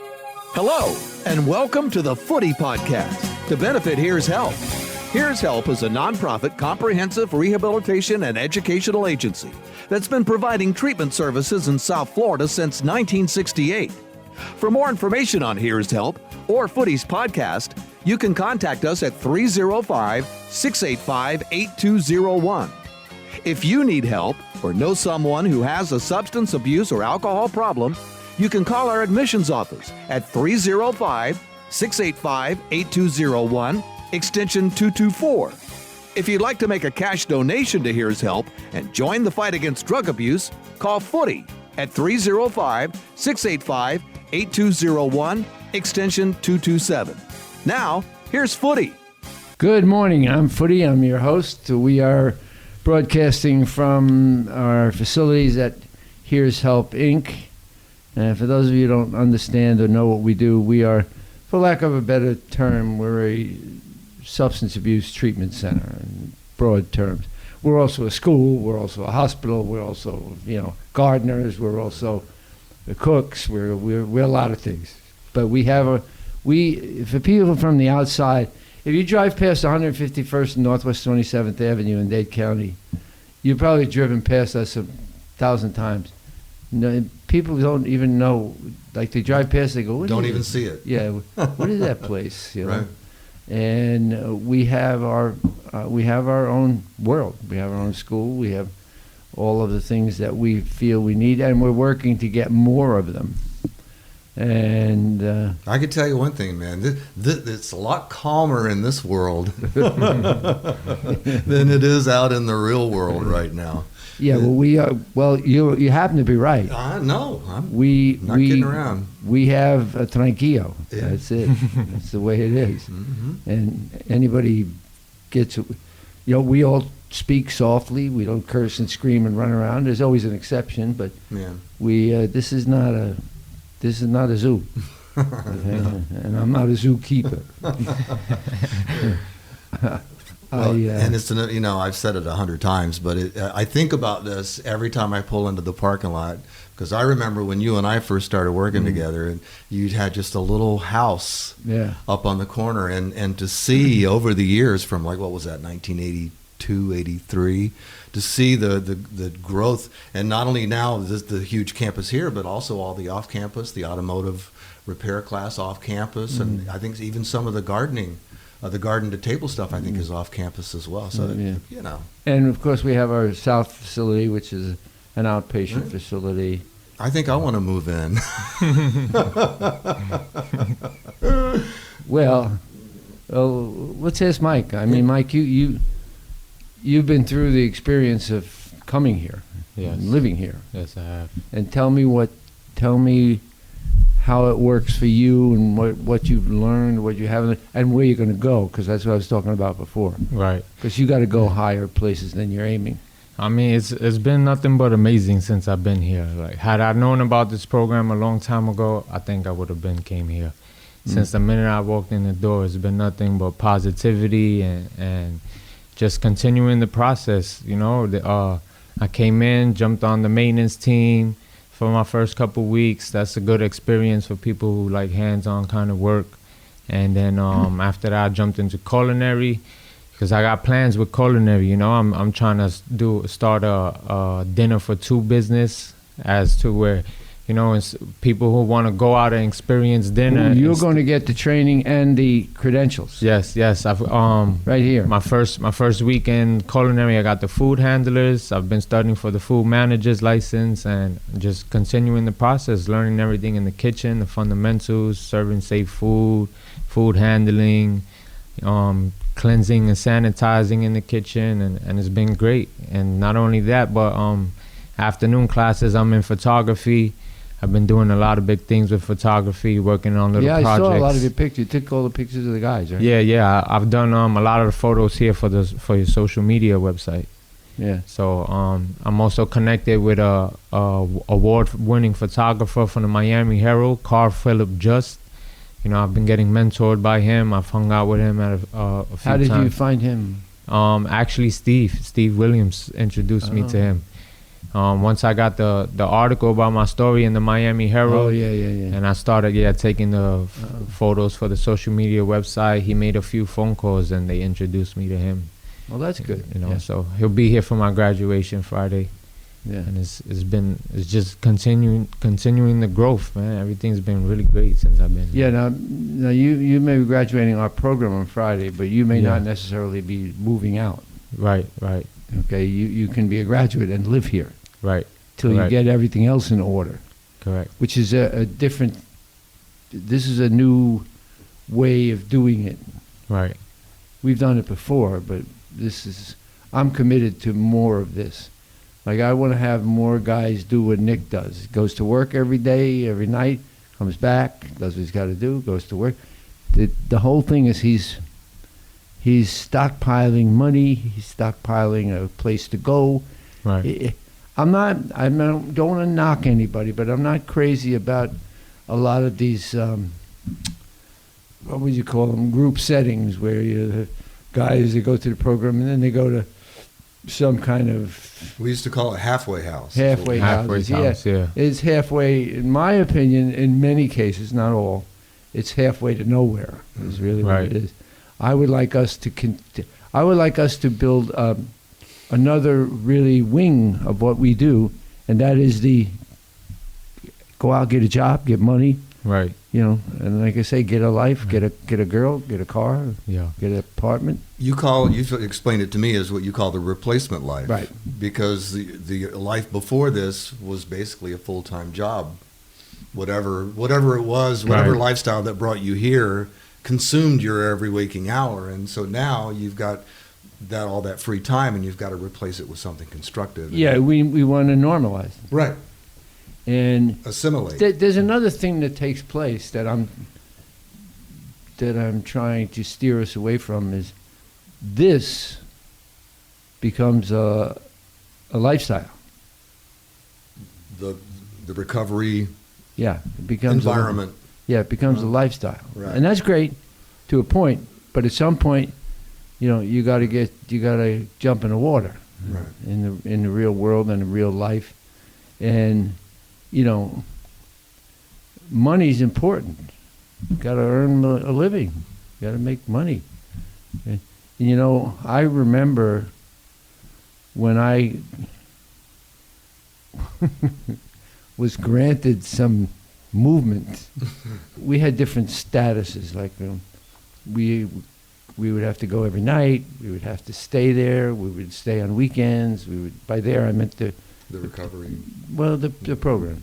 Hello, and welcome to the Footy Podcast. To benefit Here's Help. Here's Help is a nonprofit comprehensive rehabilitation and educational agency that's been providing treatment services in South Florida since 1968. For more information on Here's Help or Footy's podcast, you can contact us at 305-685-8201. If you need help or know someone who has a substance abuse or alcohol problem, you can call our admissions office at 305-685-8201, extension 224. If you'd like to make a cash donation to Here's Help and join the fight against drug abuse, call Footy at 305-685-8201, extension 227. Now, here's Footy. Good morning. I'm Footy. I'm your host. We are broadcasting from our facilities at Here's Help, Inc. And for those of you who don't understand or know what we do, we are, for lack of a better term, we're a substance abuse treatment center in broad terms. We're also a school, we're also a hospital, we're also, gardeners, we're also the cooks, we're a lot of things. But for people from the outside, if you drive past 151st and Northwest 27th Avenue in Dade County, you've probably driven past us 1,000 times. No, people don't even know, like they drive past, they go, what don't is even it? see it. Yeah, what is that place? Right. And we have our own world. We have our own school. We have all of the things that we feel we need, and we're working to get more of them. And I could tell you one thing, man. It's a lot calmer in this world than it is out in the real world right now. Yeah, well, we are. Well, you happen to be right. I know. I'm not kidding around. We have a tranquillo. Yeah. That's it. That's the way it is. Mm-hmm. And anybody gets, we all speak softly. We don't curse and scream and run around. There's always an exception, but Yeah. This is not a zoo. Okay? And I'm not a zookeeper. And it's I've said it 100 times, but I think about this every time I pull into the parking lot, because I remember when you and I first started working together, and you had just a little house up on the corner, and to see over the years from 1982, 83, to see the growth, and not only now the huge campus here, but also all the off campus, the automotive repair class off campus, and I think even some of the gardening. The garden to table stuff, I think, is off campus as well. So, And, of course, we have our South facility, which is an outpatient facility. I think I want to move in. Well, let's ask Mike. I mean, Mike, you've been through the experience of coming here, and living here. Yes, I have. And tell me how it works for you, and what you've learned, what you haven't, and where you're going to go, because that's what I was talking about before. Right. Because you got to go higher places than you're aiming. I mean, it's been nothing but amazing since I've been here. Like, had I known about this program a long time ago, I think I would have came here. Since the minute I walked in the door, it's been nothing but positivity and just continuing the process. I came in, jumped on the maintenance team for my first couple weeks. That's a good experience for people who like hands-on kind of work. And then after that, I jumped into culinary, because I got plans with culinary. I'm trying to start a dinner for two business, as to where, it's people who want to go out and experience dinner. You're going to get the training and the credentials. Yes. I've right here. My first week in culinary, I got the food handlers. I've been studying for the food manager's license, and just continuing the process, learning everything in the kitchen, the fundamentals, serving safe food handling, cleansing and sanitizing in the kitchen, and it's been great. And not only that, but afternoon classes, I'm in photography. I've been doing a lot of big things with photography, working on little projects. Yeah, I saw a lot of your pictures. You took all the pictures of the guys, right? Yeah. I've done a lot of the photos here for your social media website. Yeah. So I'm also connected with a award-winning photographer from the Miami Herald, Carl Phillip Just. I've been getting mentored by him. I've hung out with him at a few times. How did you find him? Actually, Steve Williams introduced me to him. Once I got the article about my story in the Miami Herald, and I started taking the photos for the social media website. He made a few phone calls and they introduced me to him. Well, that's good. So he'll be here for my graduation Friday. Yeah, and it's just continuing the growth, man. Everything's been really great since I've been here. Yeah, now you may be graduating our program on Friday, but you may not necessarily be moving out. Right. Okay, you can be a graduate and live here. Right. Till you get everything else in order. Correct. Which is a different. This is a new way of doing it. Right. We've done it before, but I'm committed to more of this. Like, I want to have more guys do what Nick does. Goes to work every day, every night, comes back, does what he's got to do, goes to work. The whole thing is he's stockpiling money. He's stockpiling a place to go. Right. I don't want to knock anybody, but I'm not crazy about a lot of these, what would you call them, group settings where you guys, they go to the program and then they go to some kind of... We used to call it halfway house. Halfway house, yeah. It's halfway, in my opinion, in many cases, not all, it's halfway to nowhere is really what it is. I would like us to build another really wing of what we do, and that is go out, get a job, get money. Right. And like I say, get a life, get a girl, get a car, get an apartment. You've explained it to me as what you call the replacement life. Right. Because the life before this was basically a full-time job. Whatever it was, whatever lifestyle that brought you here consumed your every waking hour. And so now you've got all that free time and you've got to replace it with something constructive. Yeah, we want to normalize it. Right. And assimilate. There's another thing that takes place that I'm trying to steer us away from is this becomes a lifestyle. The recovery. Yeah, it becomes environment. It becomes a lifestyle, right. And that's great to a point. But at some point, you got to jump in the water, right. in the real world and the real life, and money's important. You got to earn a living. You got to make money. And, I remember when I was granted some movement, we had different statuses. Like we would have to go every night. We would have to stay there. We would stay on weekends. By there I meant the recovery. Well, the program.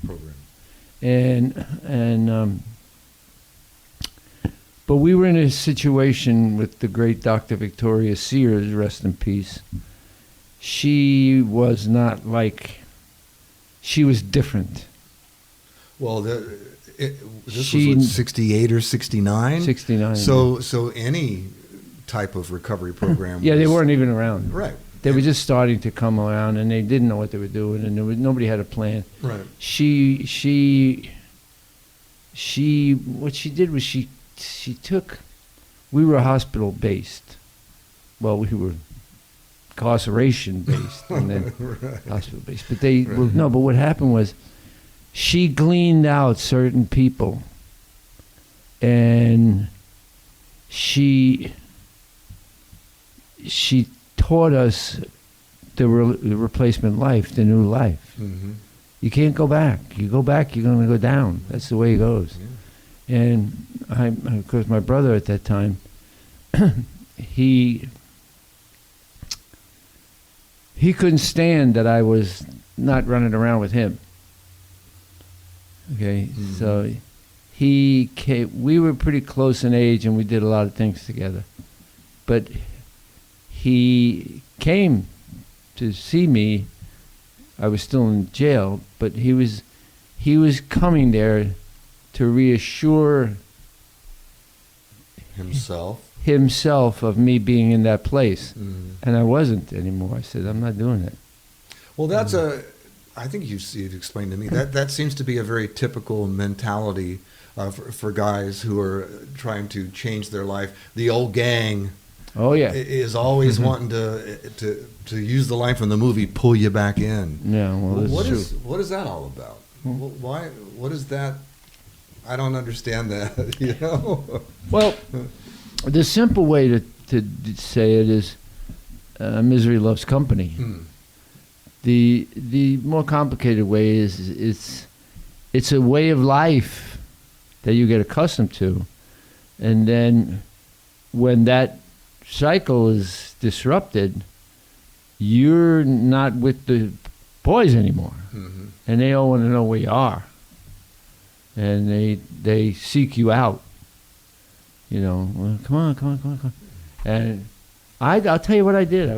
And but we were in a situation with the great Dr. Victoria Sears, rest in peace. She was not like. She was different. Well, this was 68 or 69? 69. So any type of recovery program. Yeah, they weren't even around. Right. They were just starting to come around, and they didn't know what they were doing, and nobody had a plan. Right. What she did was she took. We were hospital based. Well, we were incarceration based, and then hospital based. But but what happened was, she gleaned out certain people, and she taught us the replacement life, the new life. Mm-hmm. You can't go back. You go back, you're going to go down. That's the way it goes. Yeah. And of course, my brother at that time, he couldn't stand that I was not running around with him. Okay, mm-hmm. So he came. We were pretty close in age, and we did a lot of things together. But he came to see me. I was still in jail, but he was coming there to reassure himself of me being in that place. Mm-hmm. And I wasn't anymore. I said, I'm not doing it. Well, that's I think you've explained to me that seems to be a very typical mentality for guys who are trying to change their life. The old gang Oh yeah. Is always wanting to use the line from the movie, pull you back in. Yeah, well, that's true. What is that all about? Why? What is that? I don't understand that. You know. Well, the simple way to say it is, misery loves company. The more complicated way is it's a way of life that you get accustomed to, and then when that cycle is disrupted, you're not with the boys anymore, and they all want to know where you are, and they seek you out. You know, well, come on, and I'll tell you what I did.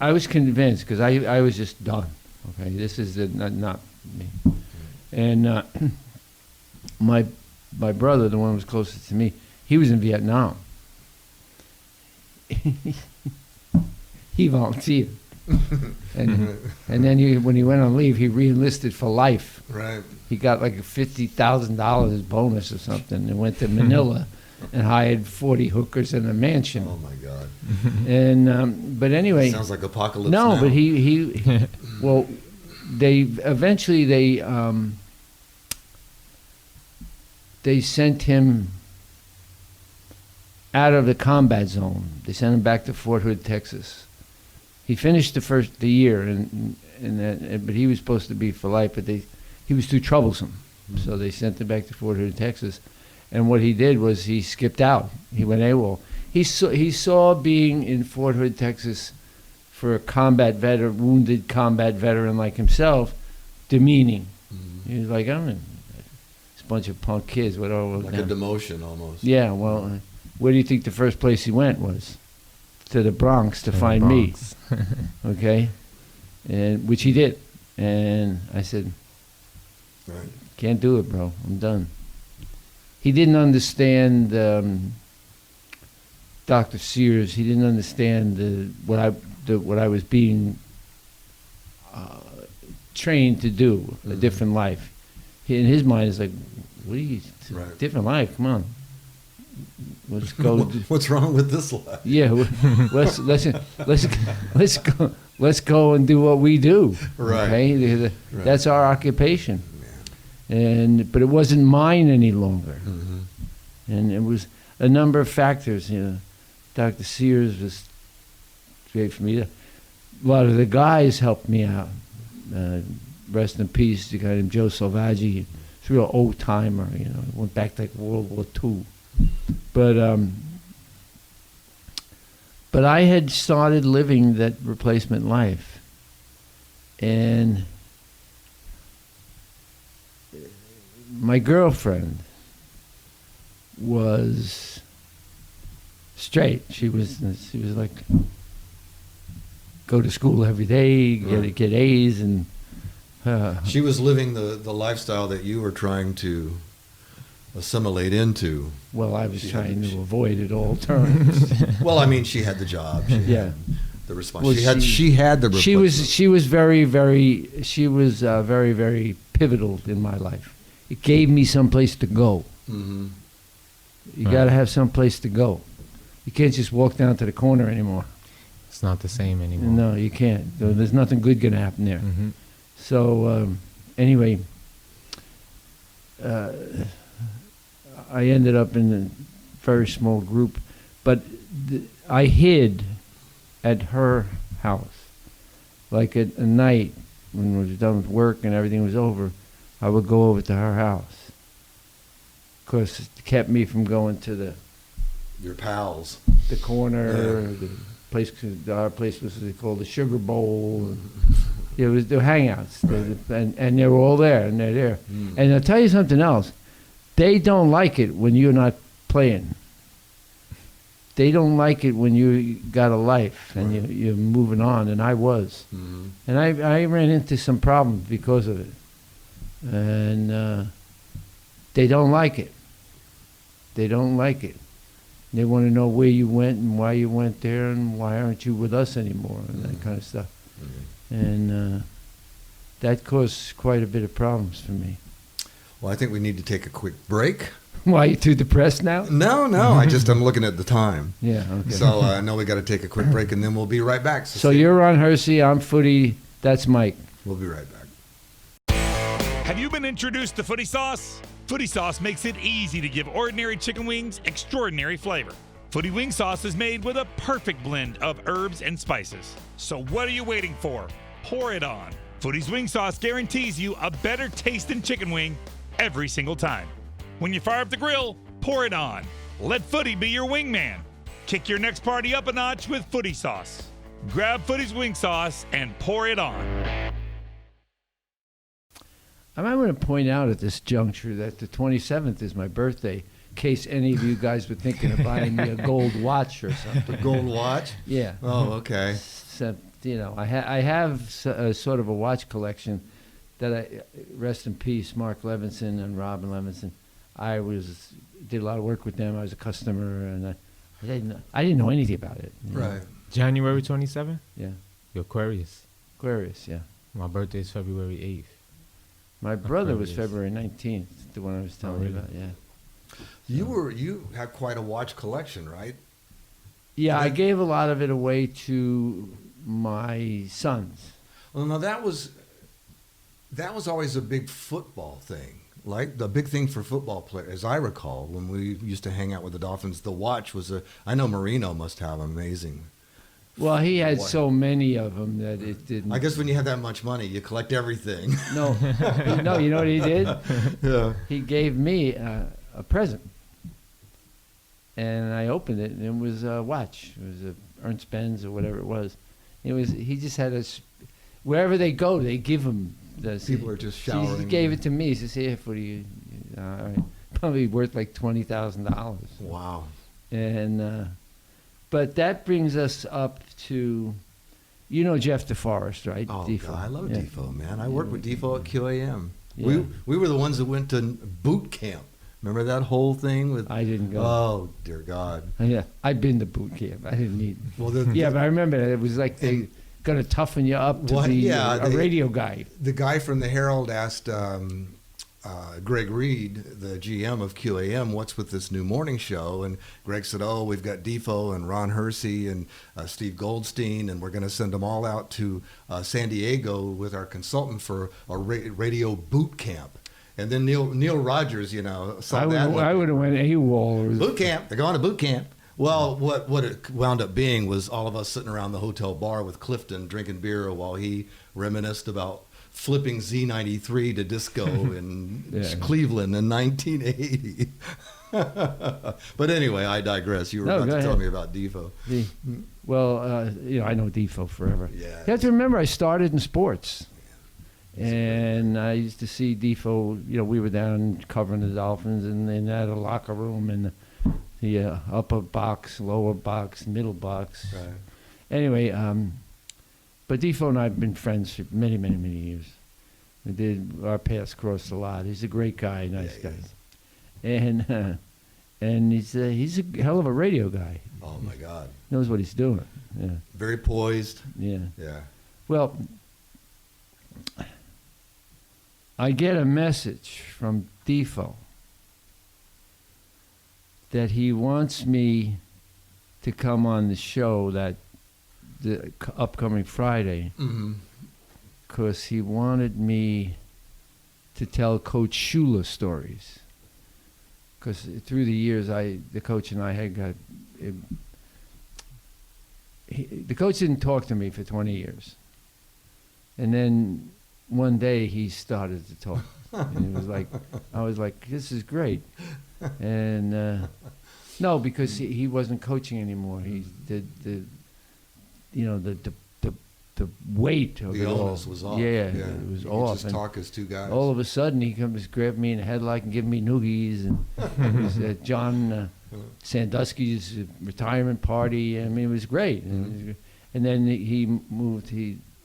I was convinced because I was just done. Okay, this is not me, and my brother, the one who was closest to me, he was in Vietnam. He volunteered, and then when he went on leave, he re-enlisted for life. Right. He got like $50,000 bonus or something, and went to Manila and hired 40 hookers in a mansion. Oh my God. And but anyway, sounds like apocalypse. No, now. but he well, they sent him out of the combat zone. They sent him back to Fort Hood, Texas. He finished the year, but he was supposed to be for life. But he was too troublesome, so they sent him back to Fort Hood, Texas. And what he did was he skipped out. He went AWOL. He saw being in Fort Hood, Texas, for a wounded combat veteran like himself, demeaning. He was like, I'm a bunch of punk kids. Whatever. Like a demotion almost. Yeah, well, where do you think the first place he went was? To the Bronx to find me. Okay? And which he did. And I said, right. Can't do it, bro. I'm done. He didn't understand Dr. Sears. He didn't understand what I was being trained to do, a different life. In his mind, it's like, what are you, right. Different life? Come on, let's go. What's wrong with this life? Yeah, let's go and do what we do. Right. Okay, right. That's our occupation. But it wasn't mine any longer, and it was a number of factors. You know, Dr. Sears was great for me. A lot of the guys helped me out. Rest in peace, the guy named Joe Salvaggi. He's a real old timer. You know, went back to like World War II. But I had started living that replacement life, and my girlfriend was straight. She was like, go to school every day, get A's, and she was living the lifestyle that you were trying to assimilate into. Well, I was trying to avoid at all turns. Well, I mean, she had the job. She had the response. Well, she had the. She was very, very very pivotal in my life. It gave me some place to go. Mm-hmm. You got to have some place to go. You can't just walk down to the corner anymore. It's not the same anymore. No, you can't. There's nothing good going to happen there. Mm-hmm. So anyway, I ended up in a very small group, but I hid at her house. Like at night, when we was done with work and everything was over, I would go over to her house. Of course, it kept me from going to your pals, the corner, the place. Our place was called the Sugar Bowl. It was the hangouts, and they were all there, and they're there. And I'll tell you something else. They don't like it when you're not playing. They don't like it when you got a life and you're moving on, and I was. Mm-hmm. And I ran into some problems because of it. And they don't like it. They don't like it. They want to know where you went and why you went there and why aren't you with us anymore and that kind of stuff. Mm-hmm. And that caused quite a bit of problems for me. Well, I think we need to take a quick break. Why, you too depressed now? No. I'm looking at the time. Yeah, okay. So I know we got to take a quick break, and then we'll be right back. So you're Ron Hersey, I'm Footy, that's Mike. We'll be right back. Have you been introduced to Footy Sauce? Footy Sauce makes it easy to give ordinary chicken wings extraordinary flavor. Footy Wing Sauce is made with a perfect blend of herbs and spices. So what are you waiting for? Pour it on. Footy's Wing Sauce guarantees you a better taste than chicken wing every single time. When you fire up the grill, pour it on. Let Footy be your wingman. Kick your next party up a notch with Footy Sauce. Grab Footy's Wing Sauce and pour it on. I might want to point out at this juncture that the 27th is my birthday, in case any of you guys were thinking of buying me a gold watch or something. A gold watch? Yeah. Oh, okay. So, I have sort of a watch collection that rest in peace, Mark Levinson and Robin Levinson. I did a lot of work with them. I was a customer, and I didn't know anything about it. Right. January 27th? Yeah. You're Aquarius. Aquarius, yeah. My birthday is February 8th. My brother was Aquarius. February 19th, the one I was telling you really? about, yeah. You had quite a watch collection, right? Yeah, I gave a lot of it away to my sons. Well, no, that was always a big football thing. Like the big thing for football players, as I recall, when we used to hang out with the Dolphins, the watch was I know Marino must have amazing. Well, he had What? so many of them that it didn't. I guess when you have that much money, you collect everything. No, no. You know what he did? Yeah. He gave me a present, and I opened it, and it was a watch. It was a Ernst Benz or whatever it was. He just had wherever they go, they give him. People are just He showering. gave it to me. He says, "Here, for you." All right. Probably worth like $20,000. Wow. And but that brings us up to, Jeff DeForest, right? Oh, Defoe. God, I love Yeah. Defoe, man. I worked with Defoe at QAM. Yeah. We were the ones that went to boot camp. Remember that whole thing with? I didn't go. Oh, dear God. Yeah, I've been to boot camp. I didn't need. Well, Yeah, but I remember it was like they going to toughen you up to What? be Yeah, a radio guy. The guy from the Herald asked Greg Reed, the GM of QAM, what's with this new morning show? And Greg said, oh, we've got Defoe and Ron Hersey and Steve Goldstein, and we're going to send them all out to San Diego with our consultant for a radio boot camp. And then Neil Rogers, saw I that. would have went AWOL. Boot camp. They're going to boot camp. Well, what it wound up being was all of us sitting around the hotel bar with Clifton drinking beer while he reminisced about flipping Z93 to disco in Cleveland in 1980. But anyway, I digress. You were about to tell me about Defoe. I know Defoe forever. Yeah. You have to remember, I started in sports. And I used to see Defoe, we were down covering the Dolphins, and they had a locker room and the upper box, lower box, middle box. Right. Anyway, but Defoe and I have been friends for many, many, many years. Our paths crossed a lot. He's a great guy, nice guy. And he's a hell of a radio guy. Oh, my God. Knows what he's doing. Yeah. Very poised. Yeah. Yeah. Well, I get a message from Defoe that he wants me to come on the show the upcoming Friday, because he wanted me to tell Coach Shula stories. Because through the years, the coach and I had got. The coach didn't talk to me for 20 years, and then one day he started to talk, and I was like, this is great. And no, because he wasn't coaching anymore. He did the weight of The it all. onus was off. Yeah, it was off. Just talk as two guys. All of a sudden, he comes grab me in the headlock and give me noogies, and it was at John Sandusky's retirement party. I mean, it was great. And then he moved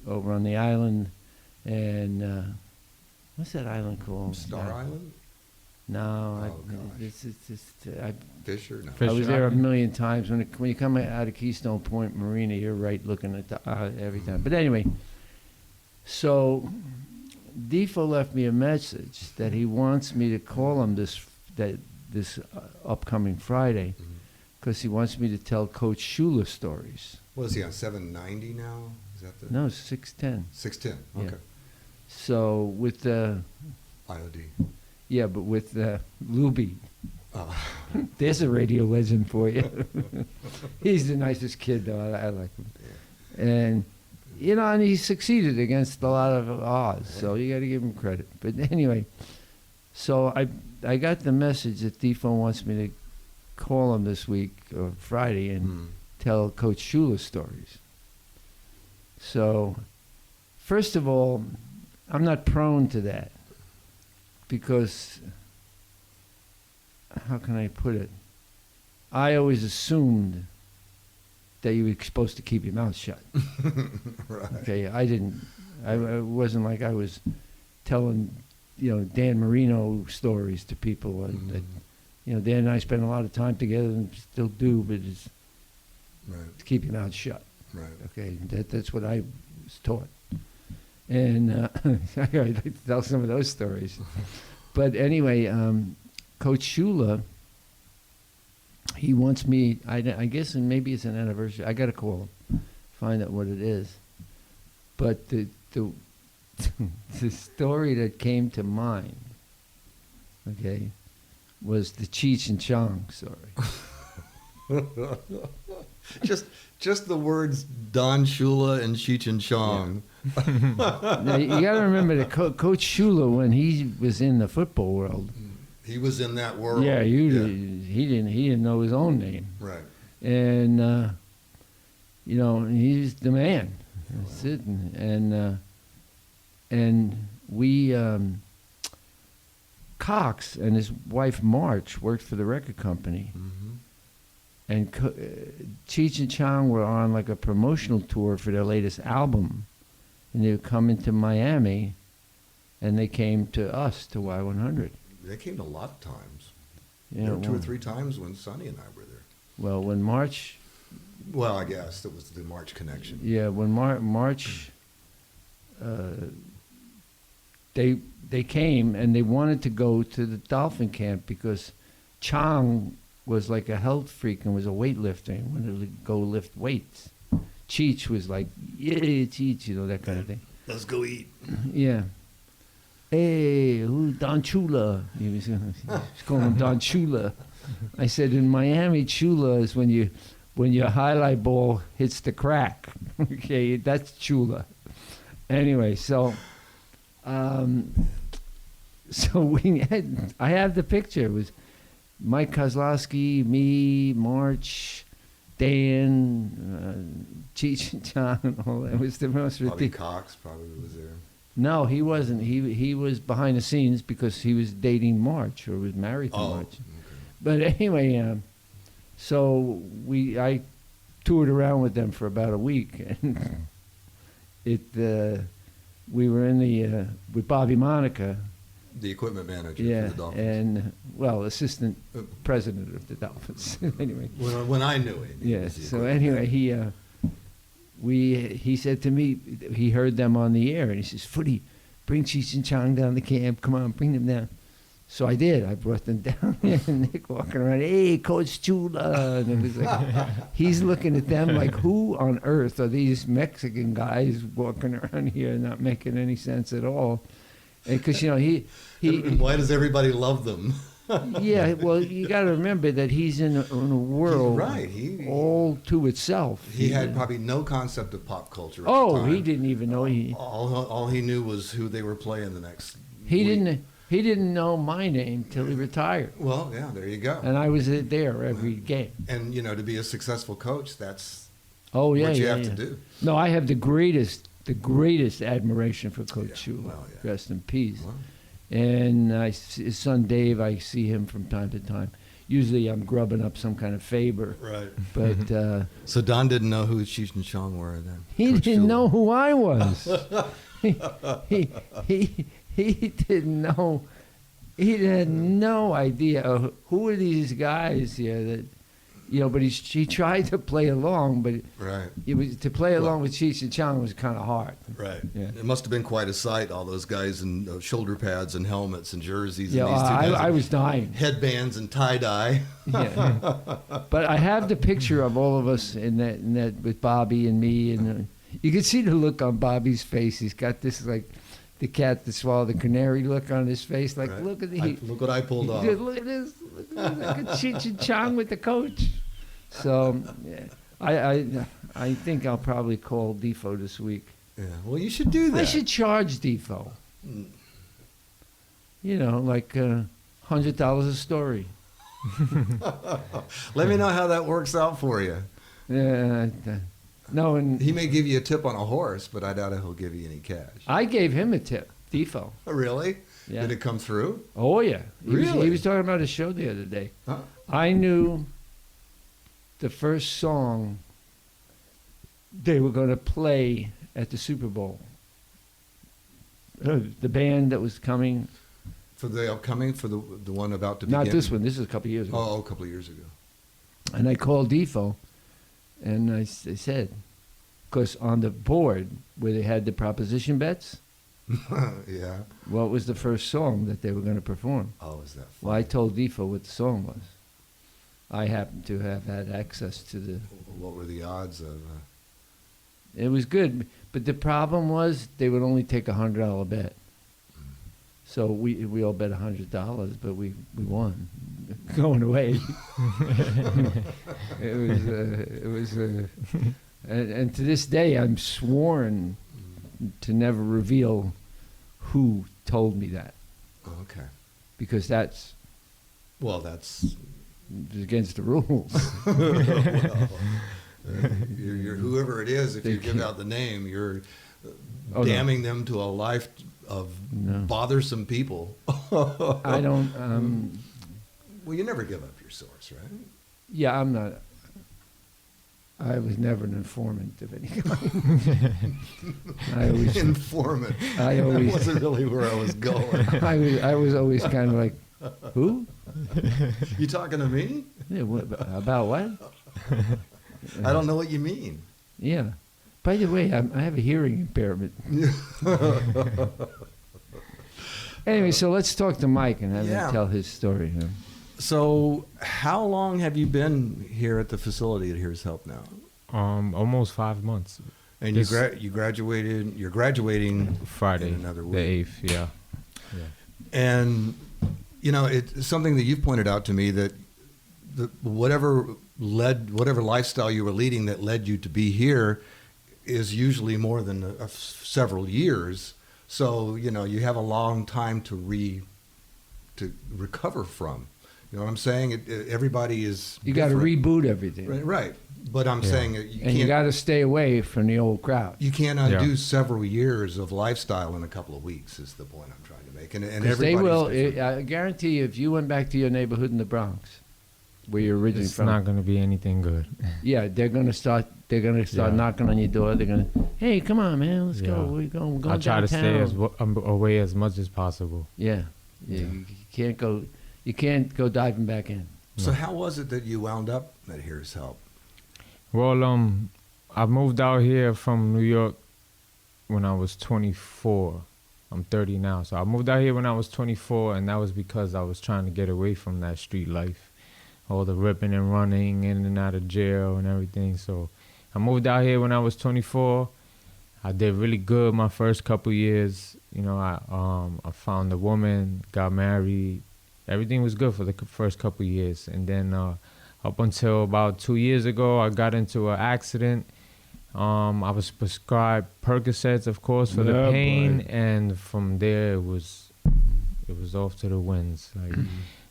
over on the island, and what's that island called? Star Island? No, Oh, gosh. Fisher? No. I was there a million times. When you come out of Keystone Point Marina, you're right looking at every time. But anyway, so Defo left me a message that he wants me to call him this upcoming Friday because he wants me to tell Coach Shula stories. What is he on, 790 now? Is that the... No, 610. 610, okay. Yeah. So with the... IOD. Yeah, but with Luby. Oh. There's a radio legend for you. He's the nicest kid, though. I like him. Yeah. And, and he succeeded against a lot of odds, so you got to give him credit. But anyway, so I got the message that Defo wants me to call him this week, or Friday, and tell Coach Shula stories. So, first of all, I'm not prone to that because, how can I put it? I always assumed that you were supposed to keep your mouth shut. Right. Okay, I didn't. I wasn't like I was telling, Dan Marino stories to people. That, Dan and I spend a lot of time together and still do, but it's to keep your mouth shut. Right. Okay, that's what I was taught. And I'd like to tell some of those stories. But anyway, Coach Shula, he wants me, I guess, and maybe it's an anniversary. I got to call him, find out what it is. But the story that came to mind, okay, was the Cheech and Chong story. Just the words Don Shula and Cheech and Chong. Yeah. Now you got to remember that Coach Shula, when he was in the football world, he was in that world. Yeah, he didn't know his own name. Right. And he's the man. That's it. And we Cox and his wife March worked for the record company. Mm-hmm. And Cheech and Chong were on like a promotional tour for their latest album. And they were coming to Miami, and they came to us, to Y100. They came a lot of times. Yeah, Two or three times when Sonny and I were there. Well, when March... Well, I guess it was the March connection. Yeah, when March... They came, and they wanted to go to the Dolphin camp because Chong was like a health freak and was a weightlifter and wanted to go lift weights. Cheech was like, yeah, Cheech, that kind of thing. Let's go eat. Yeah. Hey, who's Don Shula? He was calling him Don Shula. I said, in Miami, Shula is when your highlight ball hits the crack. Okay, that's Shula. Anyway, so I have the picture. It was Mike Kozlowski, me, March, Dan, Cheech and Chong. All that. It was the most ridiculous. Cox probably was there. No, he wasn't. He was behind the scenes because he was dating March or was married to March. Okay. But anyway, so I toured around with them for about a week, and we were in with Bobby Monica. The equipment manager for the Dolphins. And, assistant president of the Dolphins. Anyway. When I knew him. Yeah, so anyway, he said to me, he heard them on the air, and he says, Footy, bring Cheech and Chong down to camp. Come on, bring them down. So I did. I brought them down there, and Nick walking around, hey, Coach Shula. And it was like, he's looking at them like, who on earth are these Mexican guys walking around here not making any sense at all? Because, and why does everybody love them? Yeah, well, you got to remember that he's in a world all to itself. He had probably no concept of pop culture. He didn't even know. All he knew was who they were playing the next week. He didn't know my name till he retired. Well, yeah, there you go. And I was there every game. And to be a successful coach, that's what you have to do. No, I have the greatest admiration for Coach Shula. Well, yeah. Rest in peace. Wow. And his son Dave, I see him from time to time. Usually I'm grubbing up some kind of favor. Right. But so Don didn't know who Cheech and Chong were then? He didn't know who I was. He didn't know. He had no idea who are these guys here that but he tried to play along, but Right. it was to play along with Cheech and Chong was kind of hard. Right. Yeah. It must have been quite a sight, all those guys in shoulder pads and helmets and jerseys. Yeah, and these two guys I was dying. headbands and tie-dye. Yeah. But I have the picture of all of us in that with Bobby and me, and you can see the look on Bobby's face. He's got this like the cat that swallowed the canary look on his face. Like, Right. look at Look what I pulled off. Look at this. Look at Cheech and Chong with the coach. So, yeah, I think I'll probably call Defo this week. Yeah. Well, you should do that. I should charge Defo. Like $100 a story. Let me know how that works out for you. Yeah. No, and He may give you a tip on a horse, but I doubt he'll give you any cash. I gave him a tip, Defo. Oh, really? Yeah. Did it come through? Oh, yeah. Really? He was talking about a show the other day. Huh? I knew the first song they were going to play at the Super Bowl. The band that was coming. For the upcoming, for the one about to begin? Not this one. This is a couple of years ago. Oh, a couple of years ago. And I called Defo, and I said, because on the board where they had the proposition bets, Yeah. what was the first song that they were going to perform? Oh, is that fun? Well, I told Defo what the song was. I happened to have had access to the... What were the odds of... It was good, but the problem was they would only take $100 bet. So we all bet $100, but we won, going away. it was, and to this day I'm sworn to never reveal who told me that, Okay. because that's Well, that's... against the rules. You're whoever it is, if They you give can't- out the name, you're Oh, no. damning them to a life of No. bothersome people. I don't. Well, you never give up your source, right? Yeah, I'm not. I was never an informant of any kind. I always. Informant. I always- That wasn't really where I was going. I was always kind of like, who? You talking to me? Yeah, about what? I don't know what you mean. Yeah. By the way, I have a hearing impairment. Anyway, so let's talk to Mike and have Yeah. him tell his story. Huh? So, how long have you been here at the facility at Here's Help now? Almost 5 months. And This- you graduated. You're graduating Friday, in another the week. 8th. Yeah. And it's something that you've pointed out to me, that whatever lifestyle you were leading that led you to be here is usually more than several years. So you have a long time to recover from. You know what I'm saying? Everybody is. You got to different. reboot everything. Right. But I'm saying that you And you can't. got to stay away from the old crowd. You can't undo Yeah. several years of lifestyle in a couple of weeks. Is the point I'm trying to make. And Because they everybody's will. different. I guarantee you, if you went back to your neighborhood in the Bronx, where you're originally It's from, not going to be anything good. yeah, they're gonna start. They're gonna start Yeah. knocking on your door. They're gonna, hey, come on, man, let's go. Yeah. We're going I try downtown. to stay away as much as possible. Yeah, you can't go. You can't go diving back in. So how was it that you wound up at Here's Help? Well, I moved out here from New York when I was 24. I'm 30 now. So I moved out here when I was 24, and that was because I was trying to get away from that street life, all the ripping and running in and out of jail and everything. So I moved out here when I was 24. I did really good my first couple years. I found a woman, got married. Everything was good for the first couple years. And then up until about 2 years ago, I got into an accident. I was prescribed Percocets, of course, for the Yeah, pain, boy. and from there it was off to the winds. Like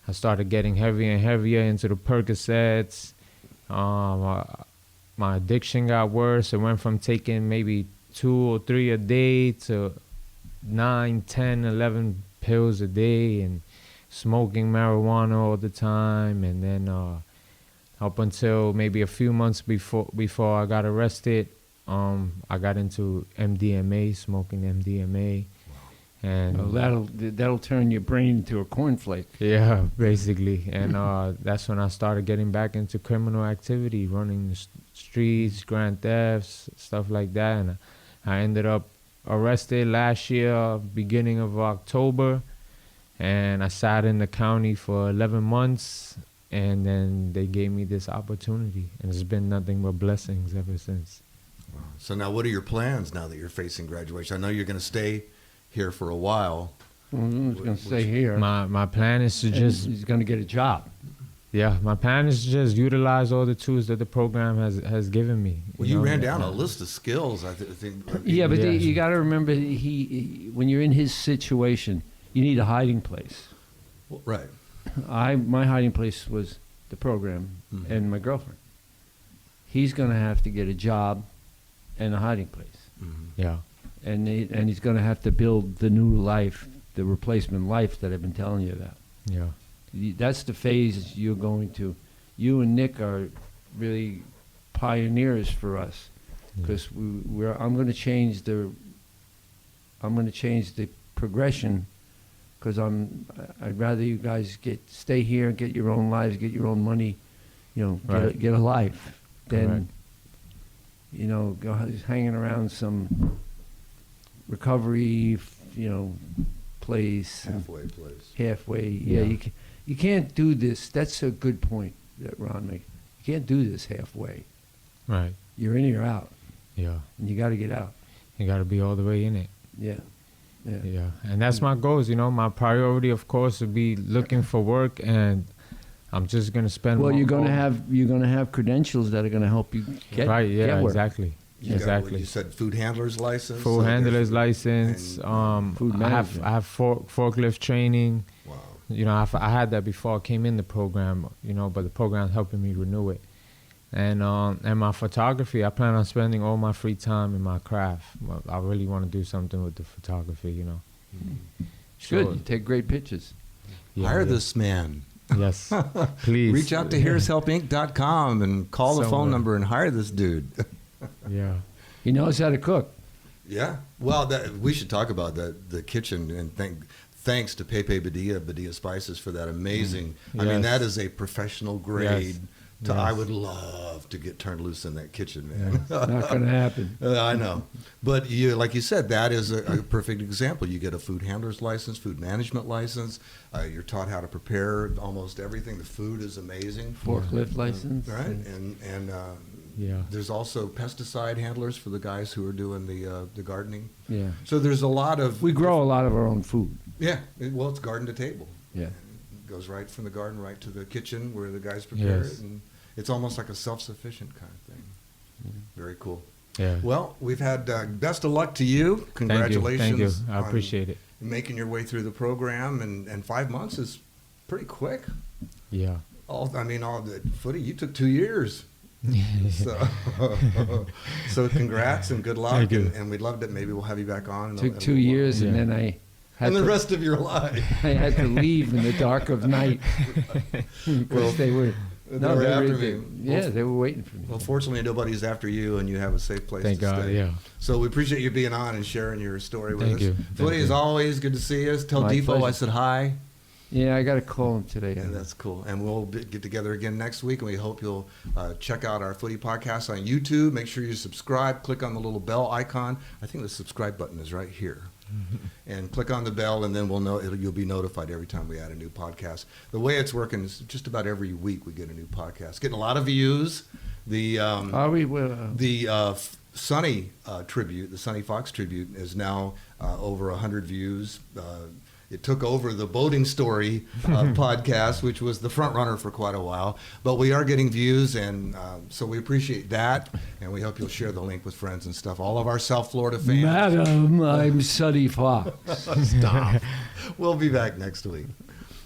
I started getting heavier and heavier into the Percocets. My addiction got worse. It went from taking maybe 2 or 3 a day to 9, 10, 11 pills a day, and smoking marijuana all the time. And then up until maybe a few months before I got arrested, I got into MDMA, smoking MDMA. And that'll turn your brain into a cornflake. Yeah, basically. And that's when I started getting back into criminal activity, running the streets, grand thefts, stuff like that. And I ended up arrested last year, beginning of October. And I sat in the county for 11 months. And then they gave me this opportunity. And it's been nothing but blessings ever since. So now what are your plans now that you're facing graduation? I know you're going to stay here for a while. He's going to stay here. My plan is to he's going to get a job. Yeah, my plan is to just utilize all the tools that the program has given me. Well, you ran down a list of skills, I think. Yeah, but you got to remember, when you're in his situation, you need a hiding place. Well, right. My hiding place was the program and my girlfriend. He's going to have to get a job and a hiding place. Mm-hmm. Yeah. And he's going to have to build the new life, the replacement life that I've been telling you about. Yeah. That's the phase you're going to. You and Nick are really pioneers for us, because I'm going to change the progression, because I'd rather you guys stay here and get your own lives, get your own money, Right. get a life, than Correct. Go hanging around some recovery, place. Halfway place. Halfway, Yeah. You can't do this. That's a good point that Ron made. You can't do this halfway. Right. You're in or you're out, Yeah. and you got to get out. You got to be all the way in it. Yeah. Yeah. And that's my goals. My priority, of course, would be looking for work, and I'm just going to spend Well, more. you're going to have credentials that are going to help you get Right, yeah, get work. Exactly. You said food handler's license? Food handler's license. Food I have forklift training. Wow. I had that before I came in the program, but the program's helping me renew it. And my photography, I plan on spending all my free time in my craft. I really want to do something with the photography, Good. You take great pictures. Hire this man. Yes, please. Reach out to here'shelpinc.com and call the phone number and hire this dude. Yeah. He knows how to cook. Yeah. Well, we should talk about the kitchen, and thanks to Pepe Badia Spices for that amazing. I mean, that is a professional grade. Yes. I would love to get turned loose in that kitchen, man. Not going to happen. I know. But like you said, that is a perfect example. You get a food handler's license, food management license. You're taught how to prepare almost everything. The food is amazing. Forklift license. Right. And there's also pesticide handlers for the guys who are doing the gardening. Yeah. So there's a lot of... We grow a lot of our own food. Yeah. Well, it's garden to table. Yeah. It goes right from the garden right to the kitchen where the guys prepare it. And it's almost like a self-sufficient kind of thing. Mm-hmm. Very cool. Yeah. Well, we've had best of luck to you. Congratulations. Thank you. I appreciate it. Making your way through the program, and 5 months is pretty quick. Yeah. All the footy, you took 2 years. So congrats and good luck. Thank you. And we'd love to, maybe we'll have you back on. Took 2 years, and then I had the rest of your life. I had to leave in the dark of night because they were after me. Yeah, they were waiting for me. Well, fortunately, nobody's after you, and you have a safe place Thank to God, stay. yeah. So we appreciate you being on and sharing your story with Thank us. you. Footy, as always, good to see us. Tell My Defoe pleasure. I said hi. Yeah, I got to call him today. And that's cool. And we'll get together again next week, and we hope you'll check out our Footy podcast on YouTube. Make sure you subscribe. Click on the little bell icon. I think the subscribe button is right here. And click on the bell, and then you'll be notified every time we add a new podcast. The way it's working is just about every week we get a new podcast. Getting a lot of views. The Sonny tribute, the Sonny Fox tribute, is now over 100 views. It took over the Boating Story podcast, which was the front runner for quite a while. But we are getting views, and so we appreciate that. And we hope you'll share the link with friends and stuff. All of our South Florida fans. Madam, I'm Sonny Fox. Stop. We'll be back next week.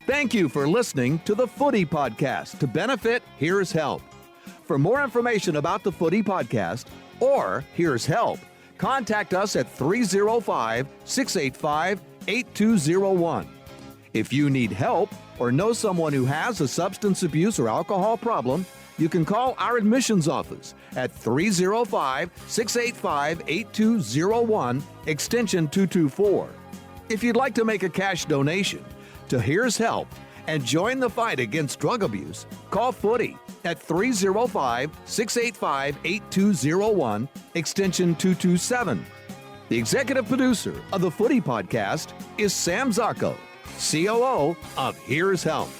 Thank you for listening to the Footy Podcast. To benefit, here's help. For more information about the Footy Podcast or Here's Help, contact us at 305-685-8201. If you need help or know someone who has a substance abuse or alcohol problem, you can call our admissions office at 305-685-8201, extension 224. If you'd like to make a cash donation to Here's Help and join the fight against drug abuse, call Footy at 305-685-8201, extension 227. The executive producer of the Footy Podcast is Sam Zacco, COO of Here's Help.